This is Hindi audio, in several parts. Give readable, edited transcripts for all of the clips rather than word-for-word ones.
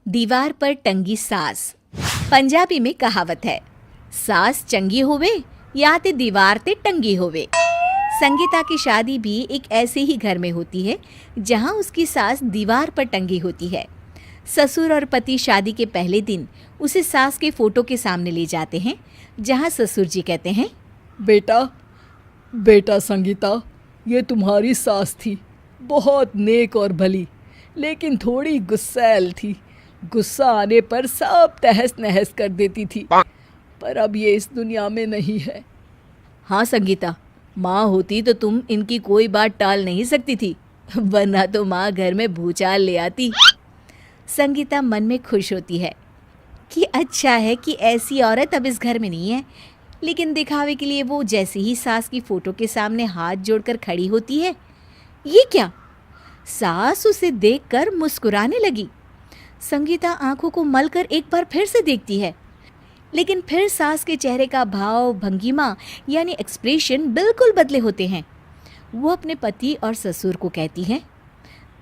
दीवार पर टंगी सास। पंजाबी में कहावत है, सास चंगी होवे या ते दीवार ते टंगी होवे। संगीता की शादी भी एक ऐसे ही घर में होती है जहां उसकी सास दीवार पर टंगी होती है। ससुर और पति शादी के पहले दिन उसे सास के फोटो के सामने ले जाते हैं, जहां ससुर जी कहते हैं, बेटा बेटा संगीता, ये तुम्हारी सास थी, बहुत नेक और भली, लेकिन थोड़ी गुस्सैल थी। गुस्सा आने पर सब तहस नहस कर देती थी, पर अब ये इस दुनिया में नहीं है। हाँ संगीता, माँ होती तो तुम इनकी कोई बात टाल नहीं सकती थी, वरना तो माँ घर में भूचाल ले आती। संगीता मन में खुश होती है कि अच्छा है कि ऐसी औरत अब इस घर में नहीं है, लेकिन दिखावे के लिए वो जैसे ही सास की फोटो के सामने हाथ जोड़कर खड़ी होती है, ये क्या? सास उसे देखकर मुस्कुराने लगी। संगीता आंखों को मलकर एक बार फिर से देखती है, लेकिन फिर सास के चेहरे का भाव, भंगिमा यानी एक्सप्रेशन बिल्कुल बदले होते हैं। वो अपने पति और ससुर को कहती है,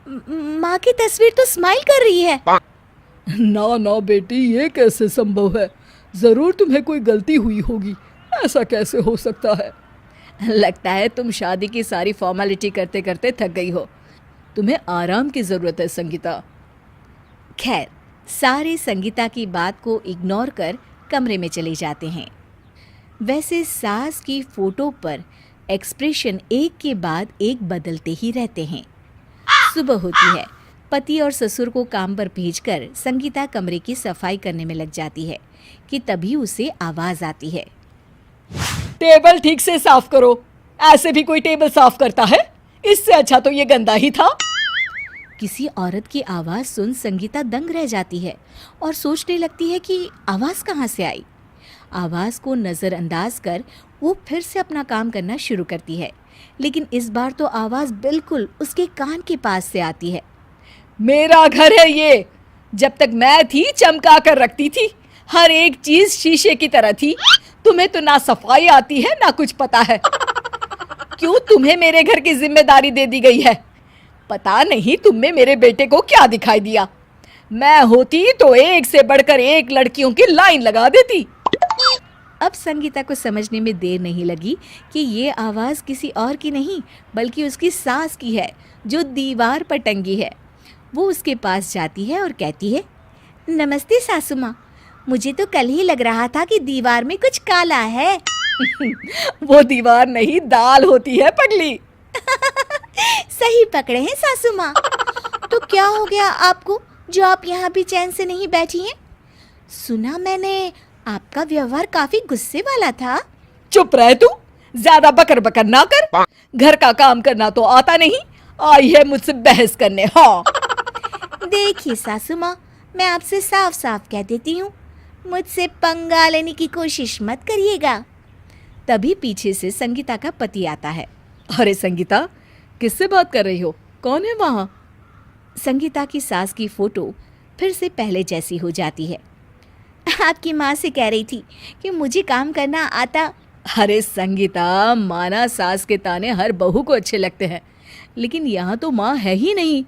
माँ की तस्वीर तो स्माइल कर रही है। ना ना बेटी, ये कैसे संभव है? जरूर तुम्हें कोई गलती हुई होगी, ऐसा कैसे हो सकता है? लगता है तुम शादी की सारी फॉर्मेलिटी करते करते थक गई हो, तुम्हें आराम की ज़रूरत है संगीता। खैर, सारे संगीता की बात को इग्नोर कर कमरे में चले जाते हैं। वैसे सास की फोटो पर एक्सप्रेशन एक के बाद एक बदलते ही रहते हैं। सुबह होती है, पति और ससुर को काम पर भेजकर संगीता कमरे की सफाई करने में लग जाती है कि तभी उसे आवाज़ आती है, टेबल ठीक से साफ करो। ऐसे भी कोई टेबल साफ करता है? इससे अच्छा तो ये गंदा ही था। किसी औरत की आवाज़ सुन संगीता दंग रह जाती है और सोचने लगती है कि आवाज़ कहाँ से आई। आवाज़ को नज़रअंदाज कर वो फिर से अपना काम करना शुरू करती है, लेकिन इस बार तो आवाज़ बिल्कुल उसके कान के पास से आती है। मेरा घर है ये, जब तक मैं थी चमका कर रखती थी, हर एक चीज शीशे की तरह थी। तुम्हें तो ना सफाई आती है ना कुछ पता है। क्यों तुम्हें मेरे घर की जिम्मेदारी दे दी गई है? पता नहीं तुम में मेरे बेटे को क्या दिखाई दिया। मैं होती तो एक से बढ़कर एक लड़कियों की लाइन लगा देती। अब संगीता को समझने में देर नहीं लगी कि ये आवाज़ किसी और की नहीं बल्कि उसकी सास की है, जो दीवार पर टंगी है। वो उसके पास जाती है और कहती है, नमस्ते सासू माँ, मुझे तो कल ही लग रहा था कि दीवार में कुछ काला है। वो दीवार नहीं, दाल होती है पगली। सही पकड़े हैं सासू माँ। तो क्या हो गया आपको जो आप यहाँ भी चैन से नहीं बैठी हैं? सुना मैंने आपका व्यवहार काफी गुस्से वाला था। चुप रह तू, ज्यादा बकर बकर ना कर। घर का काम करना तो आता नहीं, आई है मुझसे बहस करने। हाँ देखिए सासू माँ, मैं आपसे साफ साफ कह देती हूँ, मुझसे पंगा लेने की कोशिश मत करिएगा। तभी पीछे से संगीता का पति आता है। अरे संगीता, किससे बात कर रही हो? कौन है वहाँ? संगीता की सास की फोटो फिर से पहले जैसी हो जाती है। आपकी माँ से कह रही थी कि मुझे काम करना आता। अरे संगीता, माना सास के ताने हर बहू को अच्छे लगते हैं, लेकिन यहाँ तो माँ है ही नहीं,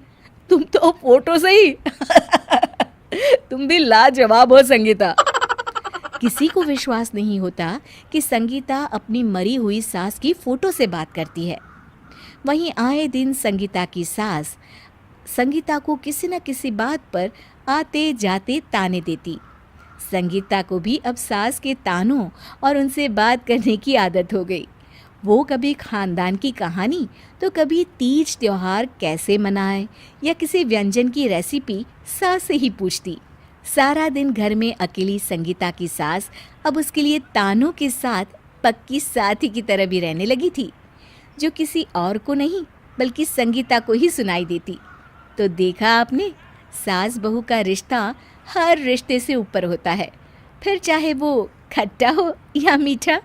तुम तो फोटो से ही। तुम भी लाजवाब हो संगीता। किसी को विश्वास नहीं होता कि संगीता अपनी मरी हुई सास की फोटो से बात करती है। वहीं आए दिन संगीता की सास संगीता को किसी न किसी बात पर आते जाते ताने देती। संगीता को भी अब सास के तानों और उनसे बात करने की आदत हो गई। वो कभी खानदान की कहानी तो कभी तीज त्योहार कैसे मनाए या किसी व्यंजन की रेसिपी सास से ही पूछती। सारा दिन घर में अकेली संगीता की सास अब उसके लिए तानों के साथ पक्की साथी की तरह भी रहने लगी थी, जो किसी और को नहीं बल्कि संगीता को ही सुनाई देती। तो देखा आपने, सास बहू का रिश्ता हर रिश्ते से ऊपर होता है, फिर चाहे वो खट्टा हो या मीठा।